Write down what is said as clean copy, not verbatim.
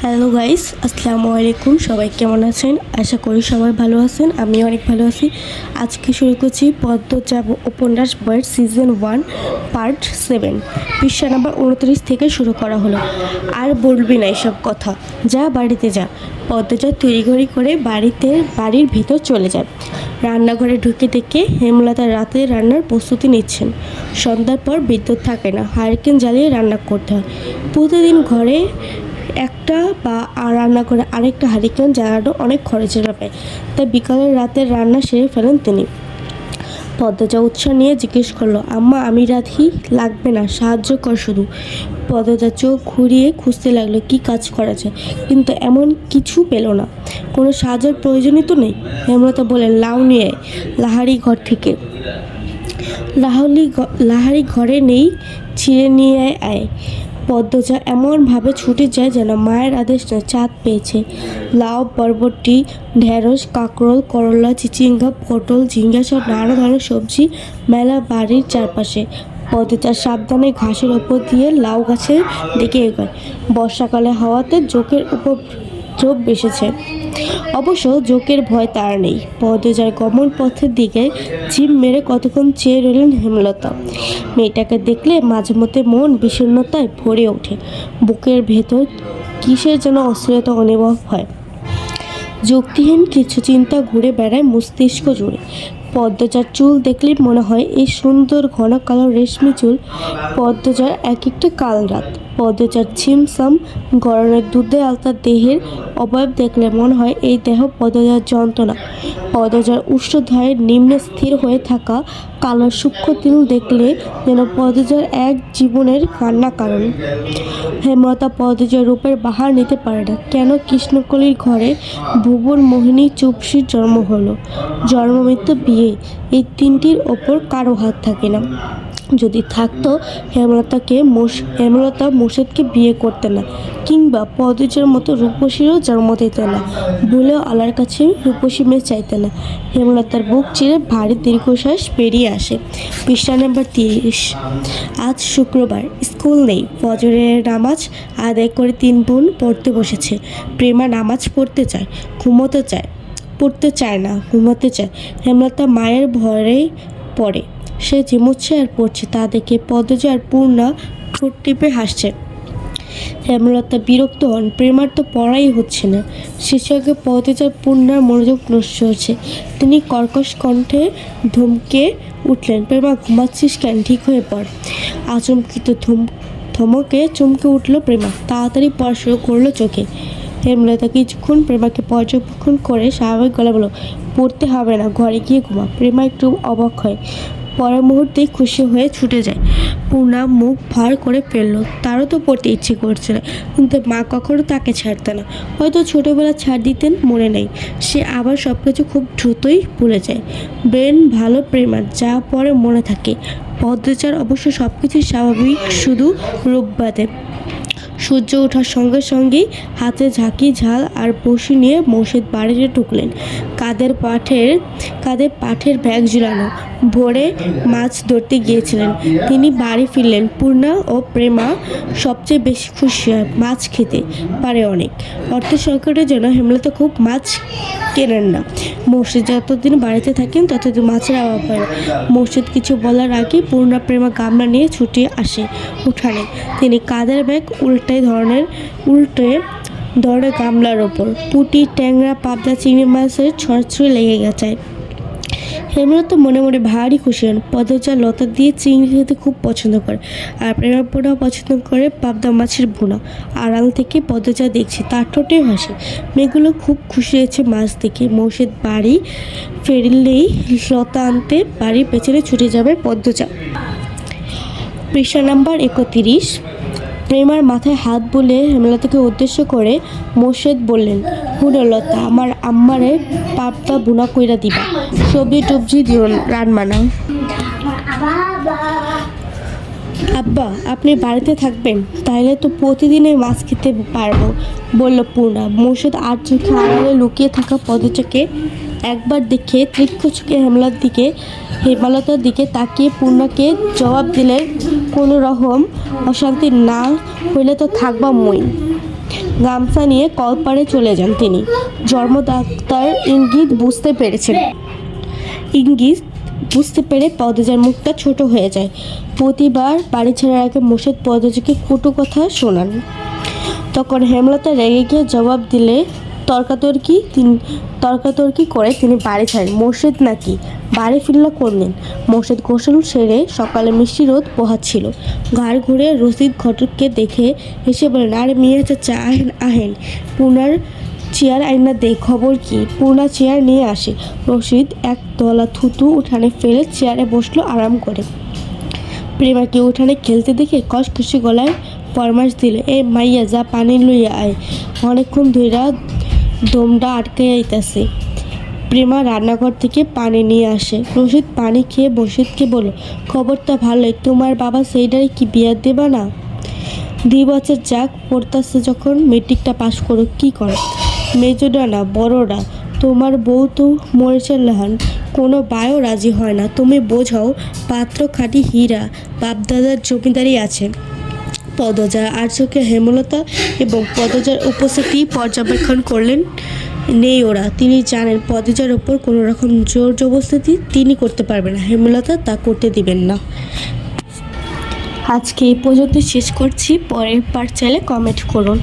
Hello guys, আসসালামু আলাইকুম। সবাই কেমন আছেন? আশা করি সবাই ভালো আছেন। আমি অনেক ভালো আছি। আজকে শুরু করছি পদ্মজা উপন্যাস বইয়ের সিজন 1 পার্ট 7, পৃষ্ঠা নাম্বার 29 থেকে শুরু করা হলো। আর বলবি না এসব কথা, যা বাড়িতে যা। পদ্মজা তড়িঘড়ি করে বাড়ির ভেতর চলে যায়। রান্নাঘরে ঢুকে দেখে হেমলতা রাতে রান্নার প্রস্তুতি নিচ্ছেন। সন্ধ্যার পর বিদ্যুৎ থাকে না, হারিকেন জ্বালিয়ে রান্না করতে হয়। প্রতিদিন ঘরে একটা বা রান্না করে আরেকটা হারিকেন জ্বালানো অনেক খরচের ব্যাপার, তাই বিকালের রাতের রান্না সেরে ফেলেন তিনি। পদ্মজা উৎসাহ নিয়ে জিজ্ঞেস করলো, আম্মা আমি রাঁধি? লাগবে না, সাহায্য কর শুধু। পদ্মজা চোখ ঘুরিয়ে খুঁজতে লাগলো কি কাজ করা যায়, কিন্তু এমন কিছু পেল না। কোনো সাহায্যের প্রয়োজনই তো নেই। হেমলতা বলেন, লাউ নিয়ে লাহারি ঘর থেকে। লাহারি ঘরে নেই, ছিঁড়ে নিয়ে আয়। পদ্মজা এমনভাবে ছুটে যায় যেন মায়ের আদেশ নয়, চাঁদ পেয়েছে। লাউ, বরবটি, ঢেঁড়স, কাঁকরোল, করলা, চিচিঙ্গা, পটল, ঝিঙ্গা সব নানা ধরনের সবজি মেলা বাড়ির চারপাশে। পদ্মজা সাবধানে ঘাসের ওপর দিয়ে লাউ গাছের দিকে এগোয়। বর্ষাকালে হাওয়াতে জোকের উপদ্রব বেসেছে। অবশ্য জোকের ভয় তার নেই। পদ্মজার গমন পথের দিকে ঝিম মেরে কতক্ষণ চেয়ে রইলেন হেমলতা। মেয়েটাকে দেখলে মাঝে মধ্যে মন বিষণ্ণতায় ভরে ওঠে। বুকের ভেতর কিসের যেন অস্থিরতা অনুভব হয়। যুক্তিহীন কিছু চিন্তা ঘুরে বেড়ায় মস্তিষ্ক জুড়ে। পদ্মজার চুল দেখলেই মনে হয় এই সুন্দর ঘন কালো রেশমি চুল পদ্মজার এক একটা কাল রাত। পদ্মজার ছিমছাম গরনের দুধে আলতা দেহের অবয়ব দেখলে মনে হয় এই দেহ পদ্মজার যন্ত্রণা। পদ্মজার উষ্ঠধয়ের নিম্নে স্থির হয়ে থাকা কালো সূক্ষ্ম তিল দেখলে যেন পদ্মজার এক জীবনের কান্না কারণ। হেমলতা পদ্মজার রূপের বাহার নিতে পারে না। কেন কৃষ্ণকলির ঘরে ভুবন মোহিনী চুপসির জন্ম হলো? জন্ম, মৃত্যু, বিয়ে, এই তিনটির ওপর কারো হাত থাকে না। যদি থাকতো হেমলতা মোর্শেদকে বিয়ে করতে না, কিংবা পদ্মজার মতো রূপসীরও জন্ম দিত না। ভুলেও আলার কাছে রূপসী মেয়ে চাইতে না। হেমলতার বুক চিরে ভারী দীর্ঘশ্বাস বেরিয়ে আসে। পৃষ্ঠা নাম্বার 30। আজ শুক্রবার, স্কুল নেই। ফজরের নামাজ আদায় করে তিন বোন পড়তে বসেছে। প্রেমা নামাজ পড়তে চায়, ঘুমোতে চায়, পড়তে চায় না, ঘুমোতে চায়। হেমলতা মায়ের ভয়ে পড়ে। সে ঝিমুচ্ছে আর পড়ছে, তা দেখে পদ্মজা আর পূর্ণা ঠোঁট টিপে হাসছে। হেমলতা বিরক্ত হন, প্রেমার তো পড়াই হচ্ছে না। শিশুকে পদ্মজার পূর্ণার মনোযোগ নষ্ট হচ্ছে। তিনি কর্কশ কণ্ঠে ধমকে উঠলেন, প্রেমা ঘুমাচ্ছিস কেন? ঠিক হয়ে পড়। আচমকিত ধমকে চমকে উঠল প্রেমা, তাড়াতাড়ি পড়া শুরু করলো চোখে। হেমলতা কিছুক্ষণ প্রেমাকে পর্যবেক্ষণ করে স্বাভাবিক গলা বলল, পড়তে হবে না, ঘরে গিয়ে ঘুমা। প্রেমা একটু অবাক হয়, পরের মুহূর্তেই খুশি হয়ে ছুটে যায়। পূর্ণা মুখ ভার করে ফেললো। তারও তো পড়তে ইচ্ছে করছে না, কিন্তু মা কখনো তাকে ছাড়তে না। হয়তো ছোটোবেলা ছাড় দিতেন, মনে নেই। সে আবার সব কিছু খুব দ্রুতই ভুলে যায়। ব্রেন ভালো প্রেমার, যা পরে মনে থাকে। পদ্মজার অবশ্য সব কিছুই স্বাভাবিক, শুধু রূপ বাদে। সূর্য ওঠার সঙ্গে সঙ্গেই হাতে ঝাঁকি ঝাল আর বড়শি নিয়ে মোর্শেদ বাড়িতে ঢুকলেন। কাঁধে পাঠের ব্যাগ ঝুলানো। ভোরে মাছ ধরতে গিয়েছিলেন, তিনি বাড়ি ফিরলেন। পূর্ণা ও প্রেমা সবচেয়ে বেশি খুশি হয়, মাছ খেতে পারে অনেক। অর্থের সংকটের জন্য হেমলতা খুব মাছ কেনেন না। মোর্শেদ যতদিন বাড়িতে থাকেন ততদিন মাছের অভাব হয় না। মোর্শেদ কিছু বলার আগে পূর্ণা প্রেমা গামলা নিয়ে ছুটে আসে উঠানে। তিনি কাঁধের ব্যাগ উল্টে ধরে গামলার ওপর। পুঁটি, ট্যাংরা, পাবদা, চিংড়ি মাছের ছড়ছড়ি লেগে গেছে। হেমলতা মনে মনে ভারী খুশি হন। পদ্মজা লতা দিয়ে চিংড়ি খেতে খুব পছন্দ করে, আর প্রেমা পোড়াও পছন্দ করে পাবদা মাছের ভুনা। আড়াল থেকে পদ্মজা দেখছে, তার ঠোঁটে হাসি। মেয়েগুলো খুব খুশি হয়েছে মাছ দেখে। মোর্শেদ বাড়ি ফিরলেই লতা আনতে বাড়ির পেছনে ছুটে যাবে পদ্মজা। পৃষ্ঠা নাম্বার 31। প্রেমার মাথায় হাত বুলিয়ে হেমলতাকে উদ্দেশ্য করে মোর্শেদ বললেন, হুনো লতা, আমার আম্মারে পাবদা বুনা কইরা দিবা, সবজি টবজি দিও রান মানাও। আব্বা আপনি বাড়িতে থাকবেন? তাইলে তো প্রতিদিনই মাছ খেতে পারবো, বলল পূর্ণা। মোর্শেদ আর চোখে আড়ালে লুকিয়ে থাকা পদ্মজাকে একবার দেখে তীক্ষ্ণ চোখে হেমলতার দিকে তাকিয়ে পূর্ণাকে জবাব দিলেন, কোনো রকম অশান্তি না হইলে তো থাকবা মই। গামছা নিয়ে কলপাড়ে চলে যান তিনি। ডাক্তার ইঙ্গিত বুঝতে পেরে পদজার মুখটা ছোট হয়ে যায়। প্রতিবার বাড়ি ছাড়ার আগে মোর্শেদ পদজাকে কটু কথা শোনান। তখন হেমলতা রেগে গিয়ে জবাব দিলে তর্কাতর্কি করে তিনি বাড়ি ছাড়েন। মোর্শেদ নাকি বাড়ি ফিরল কোনদিন? মোর্শেদ গোসল সেরে সকালে মিষ্টি রোদ পোহাচ্ছিল। ঘাড় ঘুরে রশিদ ঘটককে দেখে হেসে বলেন, আরে মিয়া চাচা, আহেন পুনার চেয়ার আইনা দে, খবর কি? পুনা চেয়ার নিয়ে আসে। রশিদ এক দলা থুতু উঠানে ফেলে চেয়ারে বসলো আরাম করে। প্রেমাকে উঠানে খেলতে দেখে কষকষি গলায় ফরমাস দিল, এ মাইয়া যা পানি লইয়া আয়, অনেকক্ষণ ধইরা দমটা আটকে আইতাছে। প্রেমা রান্নাঘর থেকে পানি নিয়ে আসে। রশিদ পানি খেয়ে বসিদকে বলল, খবরটা ভালোই, তোমার বাবা সেইটারে কি বিয়া দেবা না? 2 বছর যাক পড়তাছে, যখন মেট্রিকটা পাশ করো কি করো? মেজোরা না বড়রা, তোমার বউ তো মরেছে লহান, কোনো বায়ও রাজি হয় না। তুমি বোঝাও, পাত্র খাঁটি হীরা, বাপদাদার জমিদারি আছে। পদজা আর চোখে হেমলতা এবং পদজার উপস্থিতি পর্যবেক্ষণ করলেন। নেই ওরা, তিনি জানেন পদজার ওপর কোনো রকম জোর জবরদস্তি তিনি করতে পারবেন না, হেমলতা তা করতে দিবেন না। আজকে এই পর্যন্ত শেষ করছি। পরের পার্ট চাইলে কমেন্ট করুন।